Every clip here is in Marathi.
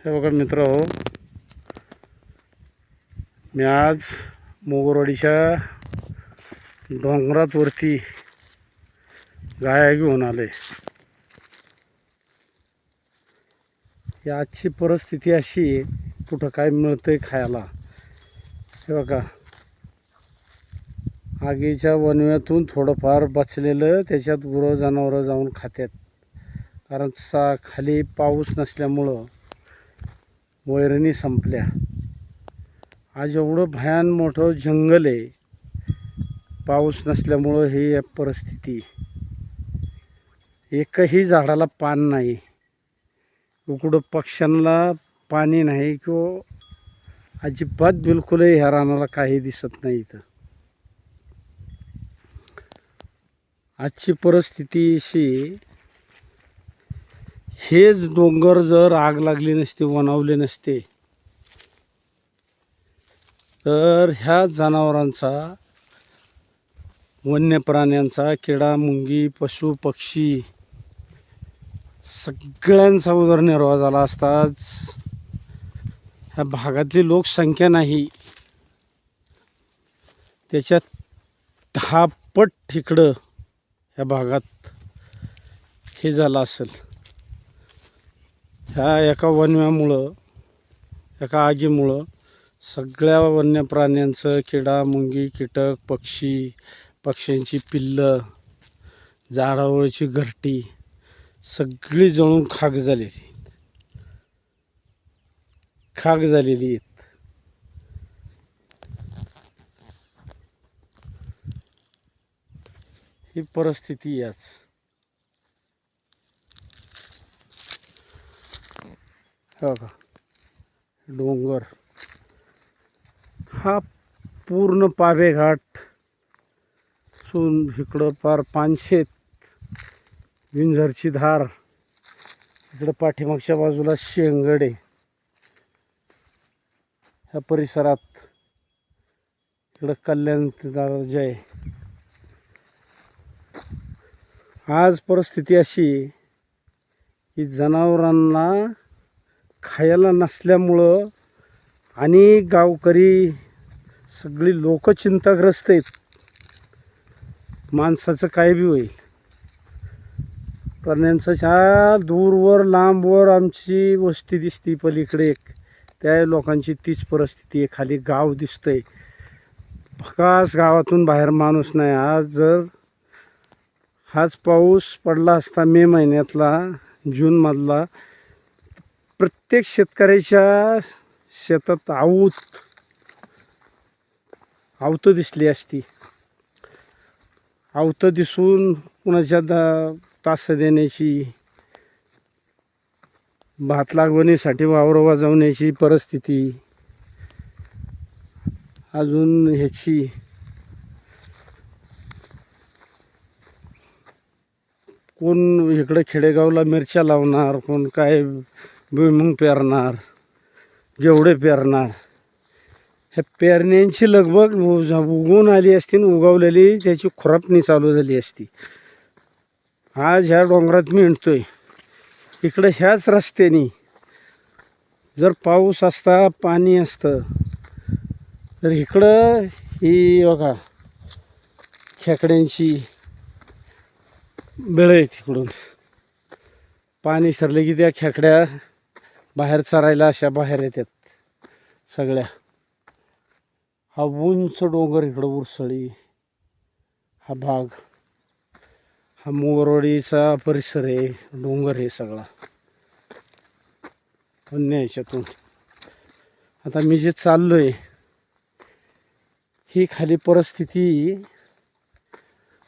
हे बघा मित्रहो, मी आज मोगरवाडीच्या डोंगरात वरती गाया घेऊन आले. आजची परिस्थिती अशी आहे, कुठं काय मिळतंय खायला. हे बघा, आगीच्या वनव्यातून थोडंफार बचलेलं त्याच्यात गुरं जनावरं जाऊन खातात. कारण खाली पाऊस नसल्यामुळं वैरणी संपल्या. आज एवढं भयान मोठं जंगल आहे, पाऊस नसल्यामुळं ही परिस्थिती. एकही झाडाला पान नाही, कुठं पक्ष्यांना पाणी नाही किंवा अजिबात बिलकुलही ह्या रानाला काही दिसत नाही. इथं आजची परिस्थिती अशी, हेच डोंगर जर आग लागली नसते, वनावले नसते, तर ह्या जनावरांचा, वन्य प्राण्यांचा, किडा मुंगी, पशु पक्षी सगळ्यांचा उदरनिर्वाह झाला असता. ह्या भागातली लोकसंख्या नाही, त्याच्यात 10 पट इकडं ह्या भागात हे झालं असेल. ह्या एका वनव्यामुळं, एका आगीमुळं सगळ्या वन्य प्राण्यांचं, किडा मुंगी, कीटक, पक्ष्यांची पिल्लं, झाडावरची घरटी सगळी जळून खाक झालेली आहेत. ही परिस्थिती याच. हो का, डोंगर हा पूर्ण पाभेघाट सून इकडं पार पानशेत, विंझरची धार, इकडं पाठीमागच्या बाजूला शेंगडे. ह्या परिसरात इकडं कल्याण जय. आज परिस्थिती अशी की जनावरांना खायला नसल्यामुळं आणि गावकरी सगळी लोक चिंताग्रस्त आहेत. माणसाचं काय बी होईल. प्राण्यांचं ह्या दूरवर लांबवर आमची वस्ती दिसती पलीकडे, त्या लोकांची तीच परिस्थिती आहे. खाली गाव दिसतंय, भकास गावातून बाहेर माणूस नाही. आज जर हाच पाऊस पडला असता मे महिन्यातला, जूनमधला, प्रत्येक शेतकऱ्याच्या शेतात आवतं दिसली असती. आवतं दिसून कुणाच्या तास देण्याची, भात लागवणीसाठी वावरं वाजवण्याची परिस्थिती. अजून ह्याची कोण इकडं खेडेगावला मिरच्या लावणार, कोण काय भुईमुग पेरणार, जेवढे पेरणार. ह्या पेरण्यांची लगबग उगवून आली असती, उगवलेली त्याची खुरपणी चालू झाली असती. आज ह्या डोंगरात मी हिंडतोय, इकडं ह्याच रस्त्याने जर पाऊस असता, पाणी असतं, तर इकडं ही बघा खेकड्यांची बेळ आहे. तिकडून पाणी सरले की त्या खेकड्या बाहेर चरायला अशा बाहेर येतात सगळ्या. हा उंच डोंगर इकडं उरसळी, हा भाग, हा मोगरवाडीचा परिसर आहे. डोंगर हे सगळा वन्य ह्याच्यातून. आता मी जे चाललोय, ही खाली परिस्थिती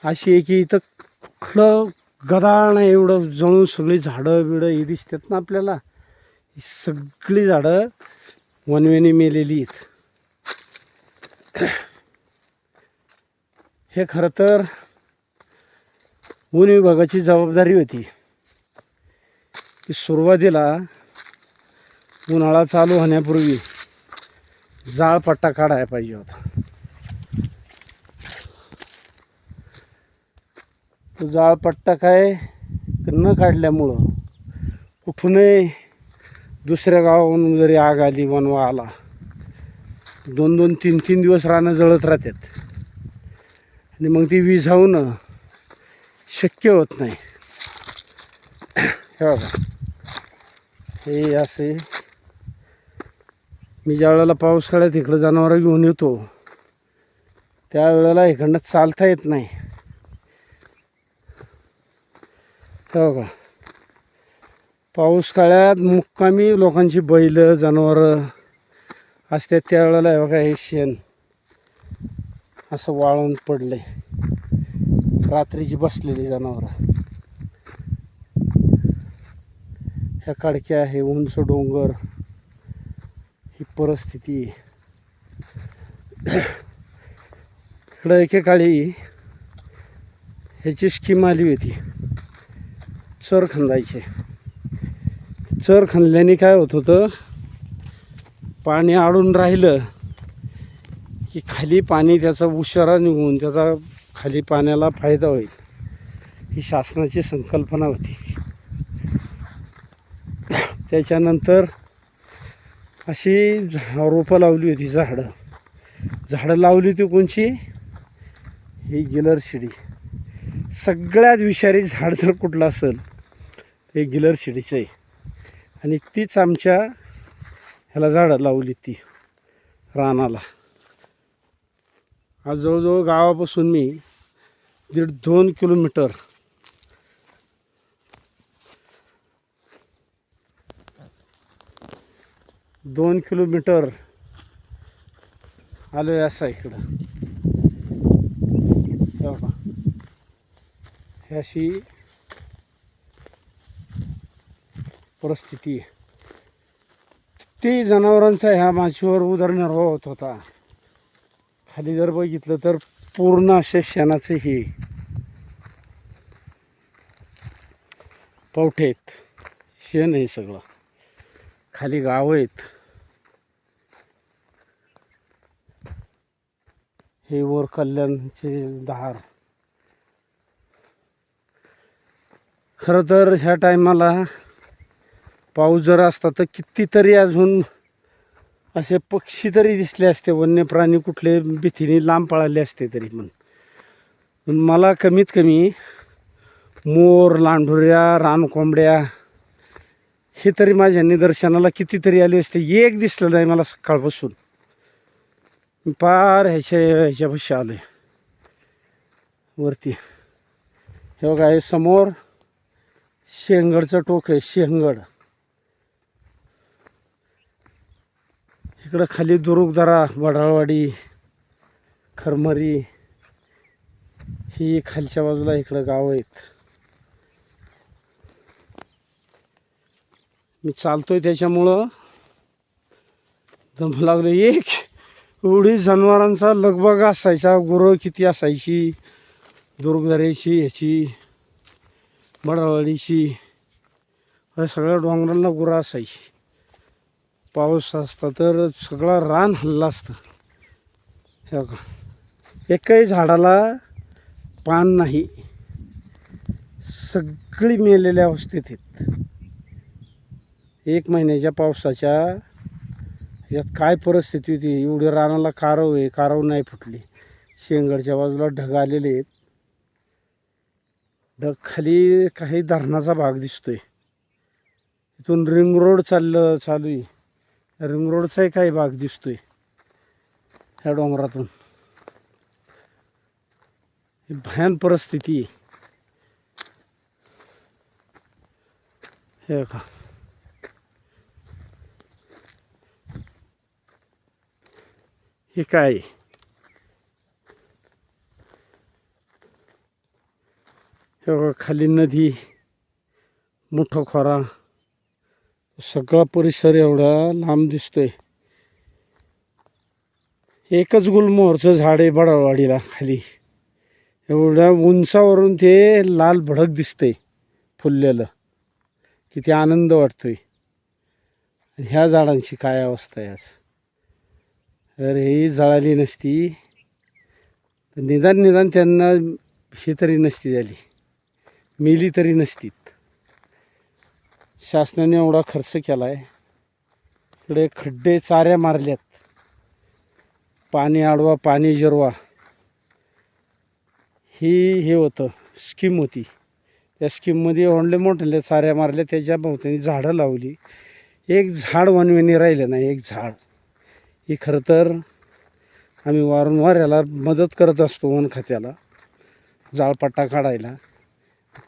अशी आहे की इथं कुठलं गदाळ नाही. एवढं जळून सगळी झाडं बिडं ही दिसतात ना आपल्याला, ही सगळी झाडं वनव्याने मेलेली आहेत. हे खरं तर वन विभागाची जबाबदारी होती की सुरुवातीला उन्हाळा चालू होण्यापूर्वी जाळपट्टा काढायला पाहिजे होता. तो जाळपट्टा काय न काढल्यामुळं कुठूनही दुसऱ्या गावाहून जरी आग आली, वनवा आला, 2-2, 3-3 दिवस रानं जळत राहतात आणि मग ती विझावणं शक्य होत नाही. हे बघा, हे असे मी ज्या वेळेला पावसाळ्यात इकडं जनावरं घेऊन येतो त्यावेळेला इकडनं चालता येत नाही. हे बघा, पाऊस काळात मुक्कामी लोकांची बैल जनावरं असतात त्यावेळेला हे बघा, हे शेण असं वाळून पडले, रात्रीची बसलेली जनावरं. ह्या काडक्या, हे उंच डोंगर, ही परिस्थिती. इकडं एकेकाळी ह्याची स्कीम आली होती, चर खंदायचे. चर खणल्याने काय होत होतं, पाणी अडून राहिलं की खाली पाणी त्याचा उशिरा निघून त्याचा खाली पाण्याला फायदा होईल, ही शासनाची संकल्पना होती. त्याच्यानंतर अशी रोपं लावली होती, झाडं लावली होती कोणची, ही गिलरशिडी. सगळ्यात विषारी झाड जर कुठलं असेल ते गिलरशिडीचं आहे. आणि तीच आमच्या ह्याला झाडं लावली, ती रानाला. आज जवळजवळ गावापासून मी 1.5-2 किलोमीटर आलो आहे असा इकडं. हे अशी परिस्थिती आहे. किती जनावरांचा ह्या माशीवर उदरनिर्वाह होत होता. खाली जर बघितलं तर पूर्ण असे शेणाचे हे पावठे आहेत, शेण आहे सगळं. खाली गाव आहेत, हे वर कल्याणचे दहार. खरं तर ह्या टायमाला पाऊस जर असता तर कितीतरी अजून असे पक्षी तरी दिसले असते, वन्य प्राणी कुठले भीतीने लांब पळाले असते तरी. पण मला कमीत कमी मोर, लांडुऱ्या, रानकोंबड्या हे तरी माझ्या निदर्शनाला कितीतरी आले असते. एक दिसलं नाही मला सकाळपासून. मी पार ह्याच्यापाशी आलो आहे वरती. हे बघा, हे समोर शेंगडचं टोक आहे, शेंगड. इकडं खाली दुरुकदरा, वडाळवाडी, खरमरी, ही खालच्या बाजूला इकडं गाव आहेत. मी चालतोय त्याच्यामुळं दम लागलं. एक एवढी जनावरांचा लगबग असायचा, गुरं किती असायची, दुरुकदऱ्याची, ह्याची, वडाळवाडीची, सगळ्या डोंगरांना गुरं असायची. पाऊस असता तर सगळा रान हल्ला असतं. हे बघा, एकही झाडाला पान नाही, सगळी मेलेल्या अवस्थेत आहेत. 1 महिन्याच्या पावसाच्या ह्याच्यात काय परिस्थिती होती. एवढी रानाला कारव आहे, कारव नाही फुटली. शेंगडच्या बाजूला ढग आलेले आहेत. ढग खाली काही धरणाचा भाग दिसतोय. इथून रिंग रोड चालू आहे. रिंग रोडचाही काही भाग दिसतोय ह्या डोंगरातून. ही भयान परिस्थिती आहे. हे का, हे काय, हे बघा खाली नदी, मोठा खोरा, सगळा परिसर एवढा लांब दिसतोय. एकच गुलमोहरचं झाड आहे बडाळवाडीला खाली. एवढ्या उंचावरून ते लाल भडक दिसतंय फुललेलं. किती आनंद वाटतोय. ह्या झाडांची काय अवस्था आहे आज. जर ही जळाली नसती तर निदान त्यांना ही तरी नसती झाली, मेली तरी नसतीत. शासनाने एवढा खर्च केला आहे, इकडे खड्डे चाऱ्या मारल्यात, पाणी अडवा पाणी जिरवा हे होतं, स्कीम होती. त्या स्कीममध्ये ओंडले मोठे साऱ्या मारल्या, त्याच्या भोवतानी झाडं लावली. एक झाड वनवेनी राहिलं नाही, एक झाड. ही खरं तर आम्ही वारंवार याला मदत करत असतो वन खात्याला जाळपट्टा काढायला.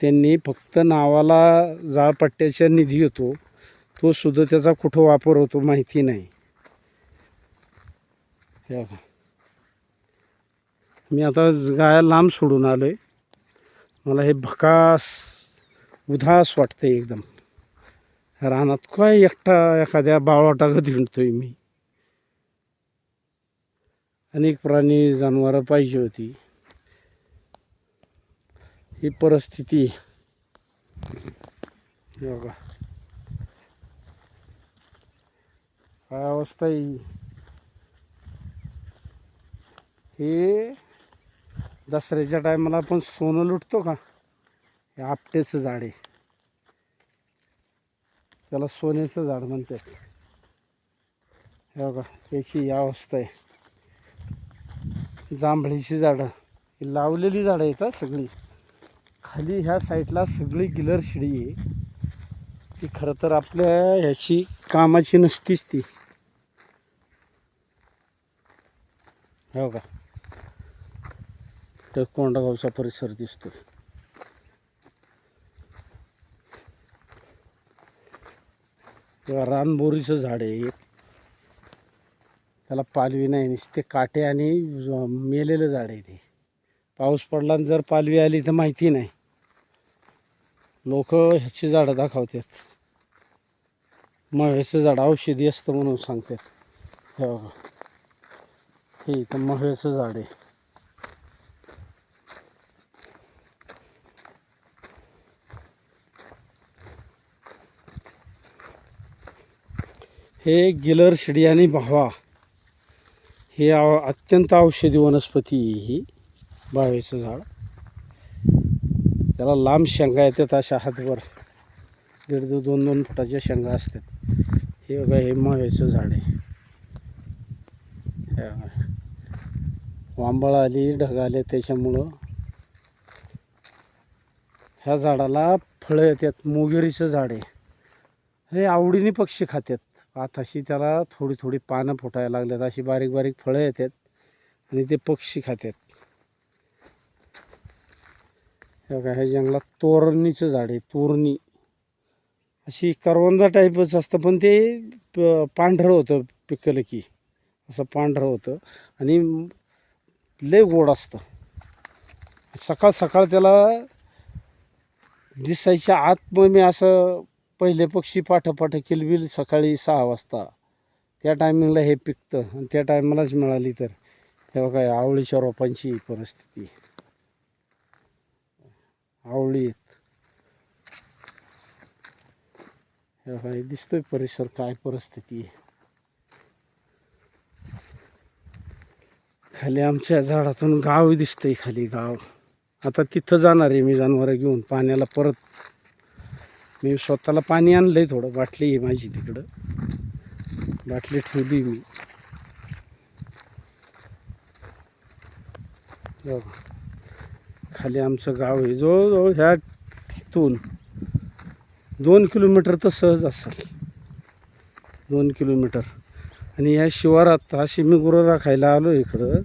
त्यांनी फक्त नावाला जाळपट्ट्याचा निधी येतो, तो सुद्धा त्याचा कुठं वापर होतो माहिती नाही. हे बघा, मी आता गाया लांब सोडून आलो आहे. मला हे भकास उदास वाटते एकदम. रानात काय एकटा एखाद्या बावळाटागत हिंडतोय मी. अनेक प्राणी जनावरं पाहिजे होती, ही परिस्थिती. बघा काय अवस्था आहे. हे दसऱ्याच्या टायमाला आपण सोनं लुटतो का, हे आपटेचं झाड आहे, त्याला सोन्याचं झाड म्हणतात. हे बघा याची ही अवस्था आहे. जांभळीची झाडं ही लावलेली झाडं येतात सगळी. खाली ह्या साईडला सगळी गिलर शिडी आहे, ती खरं तर आपल्या ह्याची कामाची नसतीच ती. हो का, तर कोंडागावचा परिसर दिसतो. किंवा रानबोरीचं झाड आहे एक, त्याला पालवी नाही, नुसते काटे आणि मेलेलं झाड आहे ते. पाऊस पडला आणि जर पालवी आली तर माहिती नाही. लोक ह्याची झाडं दाखवतात, मव्याचं झाड औषधी असतं म्हणून सांगतात. हे बघा, हे इथं मव्याचं झाड आहे. हे गिलर शिडी आणि भावा हे अत्यंत औषधी वनस्पती आहे. ही भावेचं झाड, त्याला लांब शेंगा येतात अशा हातभर, 1.5-2 फुटाच्या शेंगा असतात. हे बघा, हे मव्याचं झाड आहे. हे बघा, वांबळ आली, ढग आले, त्याच्यामुळं ह्या झाडाला फळं येतात. मोगरीचं झाड आहे, हे आवडीने पक्षी खातात. आताशी त्याला थोडी थोडी पानं फुटायला लागल्यात, अशी बारीक बारीक फळं येतात आणि ते पक्षी खातात. हे बघा, हे जंगलात तोरणीचं झाड आहे. तोरणी अशी करवंदा टाईपच असतं, पण ते पांढरं होतं, पिकलं की असं पांढरं होतं आणि लय गोड असतं. सकाळ सकाळ त्याला दिसायच्या आत मग मी असं पहिले पक्षी पाठपाठ किलबिल सकाळी 6 वाजता त्या टायमिंगला हे पिकतं आणि त्या टायमालाच मिळाली तर. हे बघा, आवळीच्या रोपांची परिस्थिती. आवळी आहेत. हे बघा, हे दिसतोय परिसर, काय परिस्थिती आहे. खाली आमच्या झाडातून गाव दिसतंय, खाली गाव. आता तिथं जाणार आहे मी जनावरं घेऊन पाण्याला. परत मी स्वतःला पाणी आणलंय, थोडं बाटली आहे माझी तिकडं, बाटली ठेवली मी. खाली आमचं गाव आहे. जवळजवळ ह्या तिथून 2 किलोमीटर तर सहज असेल, 2 किलोमीटर. आणि या शिवारात अशी मी गुरं राखायला आलो इकडं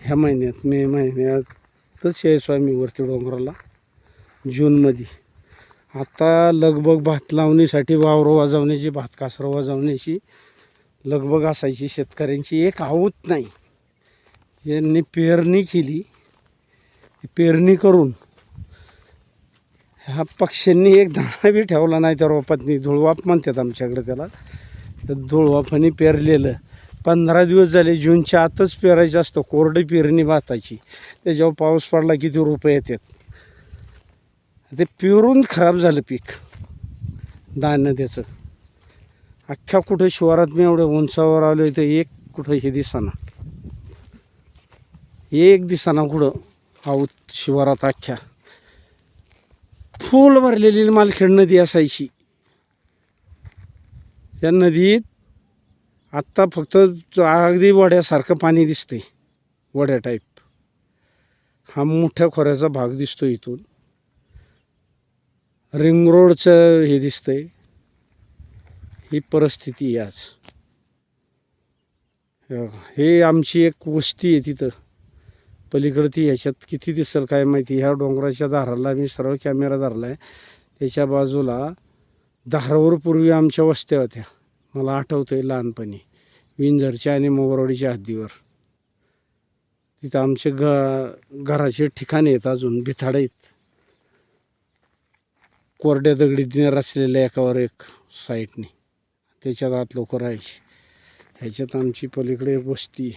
ह्या महिन्यात, मे महिन्यातच यायचो आम्ही वरती डोंगराला जूनमध्ये. आता लगबग भात लावणीसाठी वावरं वाजवण्याची, भात कासरं वाजवण्याची लगबग असायची शेतकऱ्यांची. एक आवत नाही. यांनी पेरणी केली, पेरणी करून ह्या पक्ष्यांनी एक दाणा बी ठेवला नाही त्या रोपातनी. धुळवाप म्हणतात आमच्याकडे त्याला. तर धुळवापाने पेरलेलं 15 दिवस झाले, जूनच्या आतच पेरायचं असतं. कोरडी पेरणी भाताची, त्याच्यावर पाऊस पडला किती रुपये येतात. ते पेरून खराब झालं पीक, धान्य त्याचं. अख्ख्या कुठं शिवारात मी एवढ्या उंचावर आलो तर एक कुठं हे दिसाना, एक दिसाना कुठं आऊत शिवारात. अख्ख्या फुल भरलेली मालखेड नदी असायची, या नदीत आत्ता फक्त अगदी वड्यासारखं पाणी दिसतंय, वड्या टाईप. हा मोठ्या खोऱ्याचा भाग दिसतो इथून. रिंग रोडचं हे दिसतंय. ही परिस्थिती आहे आज. हे आमची एक वस्ती आहे तिथं पलीकडे. ती ह्याच्यात किती दिसेल काय माहिती. ह्या डोंगराच्या धाराला मी सरळ कॅमेरा धरला आहे. त्याच्या बाजूला धारावर पूर्वी आमच्या वस्त्या होत्या. मला आठवतं आहे लहानपणी, विंझरच्या आणि मोगरवाडीच्या हद्दीवर. तिथं आमचे घराचे ठिकाणे आहेत, अजून भिताडे आहेत, कोरड्या दगडीने रचलेल्या एकावर एक साईडने. त्याच्यात आत लोक राहायची. ह्याच्यात आमची पलीकडे वस्ती.